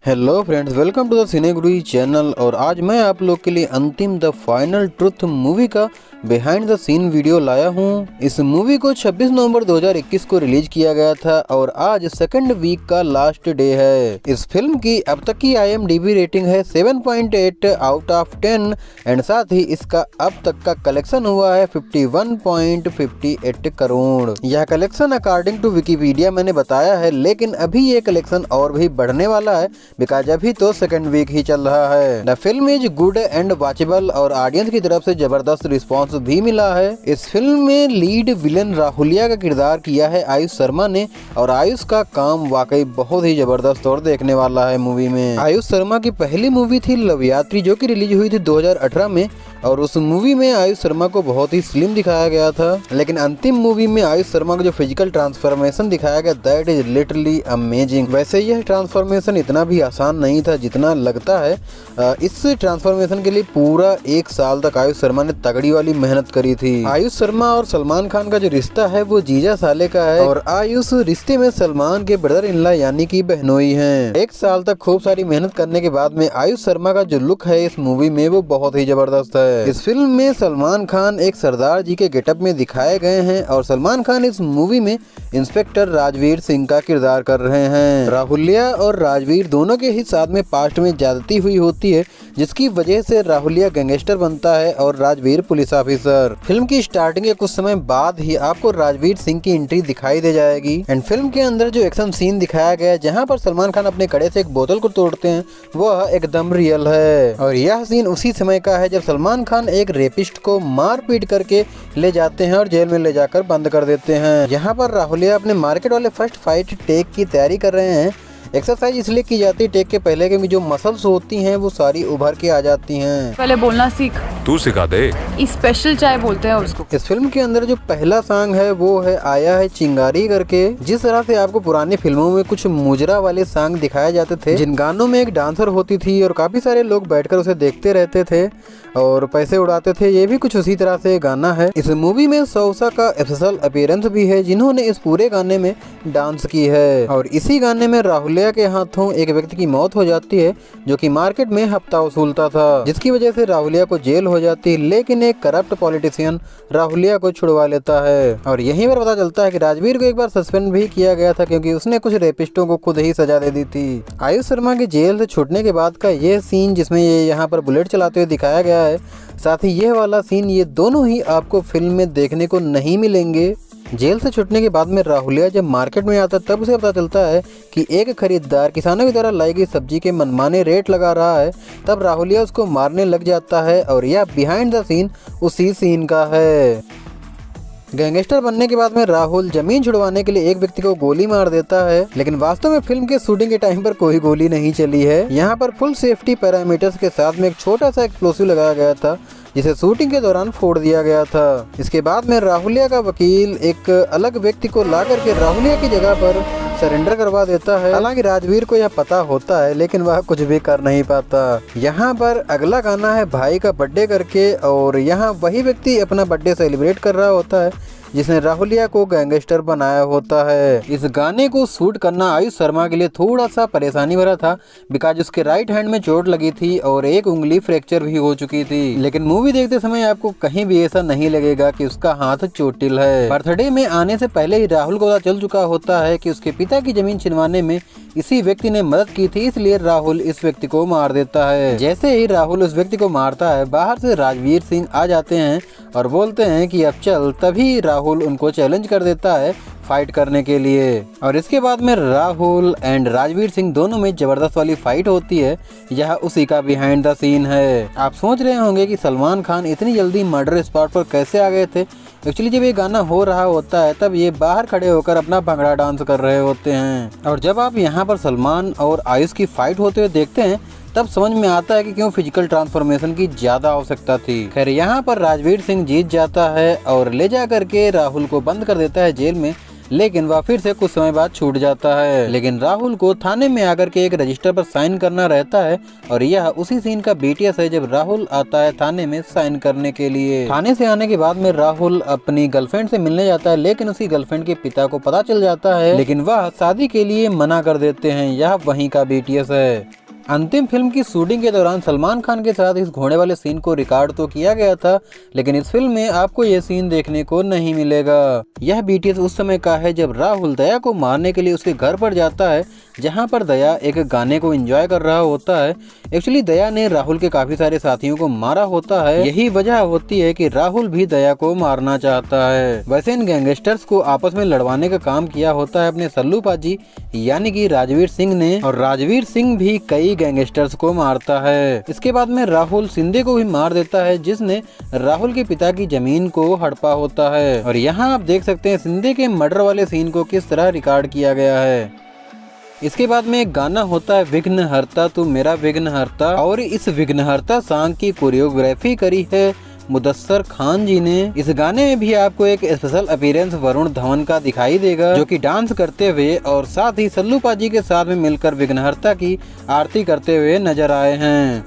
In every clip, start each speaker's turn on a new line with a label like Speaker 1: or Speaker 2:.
Speaker 1: Hello friends, welcome to the Cine Guruji channel. और आज मैं आप लोग के लिए Antim the final truth movie का बिहाइंड द सीन वीडियो लाया हूँ। इस मूवी को 26 नवंबर 2021 को रिलीज किया गया था और आज सेकंड वीक का लास्ट डे है। इस फिल्म की अब तक की IMDb रेटिंग है 7.8 आउट ऑफ 10 एंड साथ ही इसका अब तक का कलेक्शन हुआ है 51.58 करोड़। यह कलेक्शन अकॉर्डिंग टू विकिपीडिया मैंने बताया है, लेकिन अभी ये कलेक्शन और भी बढ़ने वाला है बिकॉज अभी तो सेकंड वीक ही चल रहा है। The film is good and watchable और ऑडियंस की तरफ से जबरदस्त रिस्पांस भी मिला है। इस फिल्म में लीड विलन राहुलिया का किरदार किया है आयुष शर्मा ने और आयुष का काम वाकई बहुत ही जबरदस्त और देखने वाला है। मूवी में आयुष शर्मा की पहली मूवी थी लव यात्री, जो कि रिलीज हुई थी 2018 में और उस मूवी में आयुष शर्मा को बहुत ही स्लिम दिखाया गया था, लेकिन अंतिम मूवी में आयुष शर्मा का जो फिजिकल ट्रांसफॉर्मेशन दिखाया गया दैट इज लिटरली अमेजिंग। वैसे यह ट्रांसफॉर्मेशन इतना भी आसान नहीं था जितना लगता है। इस ट्रांसफॉर्मेशन के लिए पूरा 1 साल तक आयुष शर्मा ने तगड़ी वाली मेहनत करी थी। आयुष शर्मा और सलमान खान का जो रिश्ता है वो जीजा साले का है और आयुष रिश्ते में सलमान के ब्रदर इन लॉ यानी कि बहनोई हैं। 1 साल तक खूब सारी मेहनत करने के बाद में आयुष शर्मा का जो लुक है इस मूवी में वो बहुत ही जबरदस्त है। इस फिल्म में सलमान खान एक सरदार जी के गेटअप में दिखाए गए हैं और सलमान खान इस मूवी में इंस्पेक्टर राजवीर सिंह का किरदार कर रहे हैं। राहुलिया और राजवीर दोनों के ही साथ में पास्ट में ज्यादती हुई होती है, जिसकी वजह से राहुलिया गैंगस्टर बनता है और राजवीर पुलिस ऑफिसर। फिल्म की स्टार्टिंग के कुछ समय बाद ही आपको राजवीर सिंह की एंट्री दिखाई दे जाएगी एंड फिल्म के अंदर जो एक्शन सीन दिखाया गया है जहां पर सलमान खान अपने कड़े से एक बोतल को तोड़ते हैं वह एकदम रियल है। और यह सीन उसी समय का है जब सलमान खान एक रेपिस्ट को मार पीट करके ले जाते हैं और जेल में ले जाकर बंद कर देते हैं। यहाँ पर राहुलिया अपने मार्केट वाले फर्स्ट फाइट टेक की तैयारी कर रहे हैं। एक्सरसाइज इसलिए की जाती है टेक के पहले के जो मसल्स होती हैं वो सारी उभर के आ जाती हैं।
Speaker 2: पहले बोलना सीख,
Speaker 3: तू सिखा दे।
Speaker 2: स्पेशल चाय बोलते हैं उसको।
Speaker 1: इस फिल्म के अंदर जो पहला सॉन्ग है वो है आया है चिंगारी करके। जिस तरह से आपको पुरानी फिल्मों में कुछ मुजरा वाले सॉन्ग दिखाए जाते थे जिन गानों में एक डांसर होती थी और काफी सारे लोग बैठकर उसे देखते रहते थे और पैसे उड़ाते थे, ये भी कुछ उसी तरह से गाना है। इस मूवी में सौसा का स्पेशल अपीयरेंस भी है जिन्होंने इस पूरे गाने में डांस की है और इसी गाने में राहुलिया के हाथों एक व्यक्ति की मौत हो जाती है जो कि मार्केट में हफ्ता वसूलता था, जिसकी वजह से राहुलिया को जेल हो जाती है, लेकिन एक करप्ट पॉलिटिशियन राहुलिया को छुड़वा लेता है। और यहीं पर पता चलता है कि राजवीर को एक बार सस्पेंड भी किया गया था क्योंकि उसने कुछ रेपिस्टों को खुद ही सजा दे दी थी। आयुष शर्मा के जेल से छूटने के बाद का यह सीन जिसमें ये यहाँ पर बुलेट चलाते हुए दिखाया गया है, साथ ही यह वाला सीन, ये दोनों ही आपको फिल्म में देखने को नहीं मिलेंगे। जेल से छूटने के बाद में राहुलिया जब मार्केट में आता तब उसे पता चलता है कि एक खरीदार किसानों की तरह लाई गई सब्जी के मनमाने रेट लगा रहा है। तब राहुलिया उसको मारने लग जाता है और यह बिहाइंड द सीन उसी सीन का है। गैंगस्टर बनने के बाद में राहुल जमीन छुड़वाने के लिए एक व्यक्ति को गोली मार देता है, लेकिन वास्तव में फिल्म के शूटिंग के टाइम पर कोई गोली नहीं चली है। यहाँ पर फुल सेफ्टी पैरामीटर्स के साथ में एक छोटा सा एक्सप्लोसिव लगाया गया था जिसे शूटिंग के दौरान फोड़ दिया गया था। इसके बाद में राहुलिया का वकील एक अलग व्यक्ति को ला करके राहुलिया की जगह पर सरेंडर करवा देता है। हालांकि राजवीर को यह पता होता है लेकिन वह कुछ भी कर नहीं पाता। यहाँ पर अगला गाना है भाई का बर्थडे करके और यहाँ वही व्यक्ति अपना बर्थडे सेलिब्रेट कर रहा होता है जिसने राहुलिया को गैंगस्टर बनाया होता है। इस गाने को शूट करना आयुष शर्मा के लिए थोड़ा सा परेशानी भरा था बिकॉज उसके राइट हैंड में चोट लगी थी और एक उंगली फ्रैक्चर भी हो चुकी थी, लेकिन मूवी देखते समय आपको कहीं भी ऐसा नहीं लगेगा कि उसका हाथ चोटिल है। बर्थडे में आने से पहले ही राहुल को पता चल चुका होता है कि उसके पिता की जमीन छिनवाने में इसी व्यक्ति ने मदद की थी, इसलिए राहुल इस व्यक्ति को मार देता है। जैसे ही राहुल उस व्यक्ति को मारता है बाहर से राजवीर सिंह आ जाते हैं और बोलते हैं कि अब चल, तभी राहुल उनको चैलेंज कर देता है फाइट करने के लिए। और इसके बाद में राहुल एंड राजवीर सिंह दोनों में जबरदस्त वाली फाइट होती है। यह उसी का बिहाइंड द सीन है। आप सोच रहे होंगे कि सलमान खान इतनी जल्दी मर्डर स्पॉट पर कैसे आ गए थे। एक्चुअली जब ये गाना हो रहा होता है तब ये बाहर खड़े होकर अपना भंगड़ा डांस कर रहे होते हैं और जब आप यहाँ पर सलमान और आयुष की फाइट होते हुए देखते हैं तब समझ में आता है कि क्यों फिजिकल ट्रांसफॉर्मेशन की ज्यादा आवश्यकता थी। खैर यहाँ पर राजवीर सिंह जीत जाता है और ले जा करके राहुल को बंद कर देता है जेल में, लेकिन वह फिर से कुछ समय बाद छूट जाता है। लेकिन राहुल को थाने में आकर के एक रजिस्टर पर साइन करना रहता है और यह उसी सीन का BTS है जब राहुल आता है थाने में साइन करने के लिए। थाने से आने के बाद में राहुल अपनी गर्लफ्रेंड से मिलने जाता है, लेकिन उसकी गर्लफ्रेंड के पिता को पता चल जाता है, लेकिन वह शादी के लिए मना कर देते हैं। यह वहीं का BTS है। अंतिम फिल्म की शूटिंग के दौरान सलमान खान के साथ इस घोड़े वाले सीन को रिकॉर्ड तो किया गया था, लेकिन इस फिल्म में आपको यह सीन देखने को नहीं मिलेगा। यह BTS उस समय का है जब राहुल दया को मारने के लिए उसके घर पर जाता है, जहां पर दया एक गाने को एंजॉय कर रहा होता है। एक्चुअली दया ने राहुल के काफी सारे साथियों को मारा होता है, यही वजह होती है कि राहुल भी दया को मारना चाहता है। वैसे इन गैंगस्टर्स को आपस में लड़वाने का काम किया होता है अपने सल्लू पाजी यानी कि राजवीर सिंह ने, और राजवीर सिंह भी कई गैंगस्टर्स को मारता है। इसके बाद में राहुल शिंदे को भी मार देता है, जिसने राहुल के पिता की जमीन को हड़पा होता है। और यहाँ आप देख सकते हैं शिंदे के मर्डर वाले सीन को किस तरह रिकॉर्ड किया गया है। इसके बाद में एक गाना होता है विघ्न हरता तू मेरा विघ्न हरता, और इस विघ्न हरता सॉन्ग की कोरियोग्राफी करी है मुदस्सर खान जी ने। इस गाने में भी आपको एक स्पेशल अपीयरेंस वरुण धवन का दिखाई देगा, जो कि डांस करते हुए और साथ ही सल्लू पाजी के साथ में मिलकर विघ्नहर्ता की आरती करते हुए नजर आए हैं।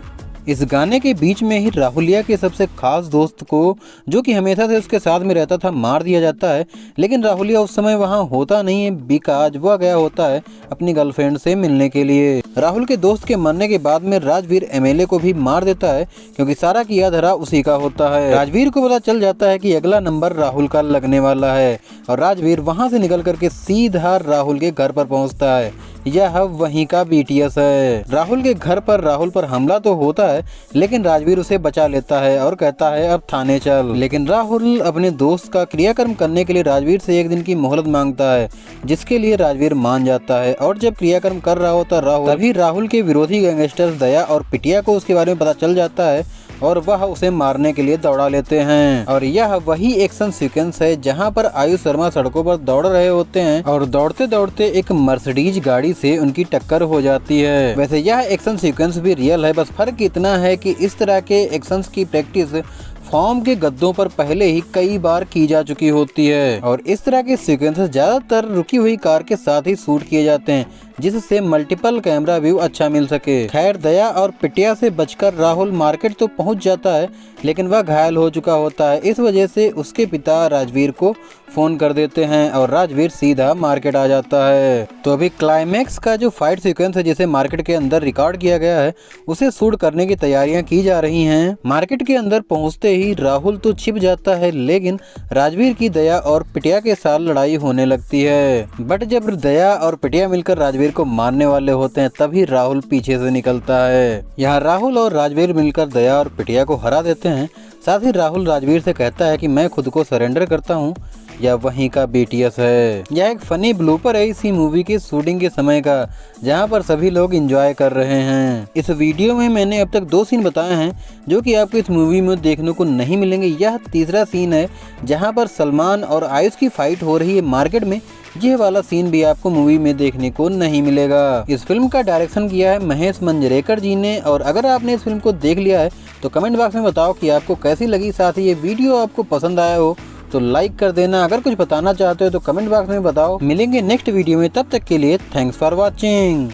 Speaker 1: इस गाने के बीच में ही राहुलिया के सबसे खास दोस्त को, जो कि हमेशा से उसके साथ में रहता था, मार दिया जाता है। लेकिन राहुलिया उस समय वहां होता नहीं है, बिकॉज वह गया होता है अपनी गर्लफ्रेंड से मिलने के लिए। राहुल के दोस्त के मरने के बाद में राजवीर MLA को भी मार देता है, क्योंकि सारा किया धरा उसी का होता है। राजवीर को पता चल जाता है कि अगला नंबर राहुल का लगने वाला है, और राजवीर वहां से निकल करके सीधा राहुल के घर पर पहुंचता है। यह वहीं का BTS है। राहुल के घर पर राहुल पर हमला तो होता है, लेकिन राजवीर उसे बचा लेता है और कहता है अब थाने चल। लेकिन राहुल अपने दोस्त का क्रियाकर्म करने के लिए राजवीर से 1 दिन की मोहलत मांगता है, जिसके लिए राजवीर मान जाता है। और जब क्रियाकर्म कर रहा होता राहुल, तभी राहुल के विरोधी गैंगस्टर्स दया और पिटिया को उसके बारे में पता चल जाता है, और वह उसे मारने के लिए दौड़ा लेते हैं। और यह वही एक्शन सीक्वेंस है जहां पर आयुष शर्मा सड़कों पर दौड़ रहे होते हैं, और दौड़ते दौड़ते एक मर्सिडीज गाड़ी से उनकी टक्कर हो जाती है। वैसे यह एक्शन सीक्वेंस भी रियल है, बस फर्क इतना है कि इस तरह के एक्शंस की प्रैक्टिस फॉर्म के गद्दों पर पहले ही कई बार की जा चुकी होती है, और इस तरह के सीक्वेंसेस ज्यादातर रुकी हुई कार के साथ ही शूट किए जाते हैं, जिससे मल्टीपल कैमरा व्यू अच्छा मिल सके। खैर दया और पिटिया से बचकर राहुल मार्केट तो पहुंच जाता है, लेकिन वह घायल हो चुका होता है। इस वजह से उसके पिता राजवीर को फोन कर देते हैं और राजवीर सीधा मार्केट आ जाता है। तो अभी क्लाइमैक्स का जो फाइट सीक्वेंस है जिसे मार्केट के अंदर रिकॉर्ड किया गया है, उसे शूट करने की तैयारियां की जा रही हैं। मार्केट के अंदर पहुंचते ही राहुल तो छिप जाता है, लेकिन राजवीर की दया और पिटिया के साथ लड़ाई होने लगती है। बट जब दया और पिटिया मिलकर राजवीर को मारने वाले होते हैं, तभी राहुल पीछे से निकलता है। यहाँ राहुल और राजवीर मिलकर दया और पिटिया को हरा देते हैं। साथ ही राहुल राजवीर से कहता है कि मैं खुद को सरेंडर करता हूँ। यह वहीं का BTS है। यह एक फनी ब्लूपर है इसी मूवी की शूटिंग के समय का, जहां पर सभी लोग एंजॉय कर रहे हैं। इस वीडियो में मैंने अब तक 2 सीन बताए हैं जो कि आपको इस मूवी में देखने को नहीं मिलेंगे। यह तीसरा सीन है जहां पर सलमान और आयुष की फाइट हो रही है मार्केट में। यह वाला सीन भी आपको मूवी में देखने को नहीं मिलेगा। इस फिल्म का डायरेक्शन किया है महेश मंजरेकर जी ने, और अगर आपने इस फिल्म को देख लिया है तो कमेंट बॉक्स में बताओ कि आपको कैसी लगी। साथ ही ये वीडियो आपको पसंद आया हो तो लाइक कर देना। अगर कुछ बताना चाहते हो तो कमेंट बॉक्स में बताओ। मिलेंगे नेक्स्ट वीडियो में, तब तक के लिए थैंक्स फॉर वॉचिंग।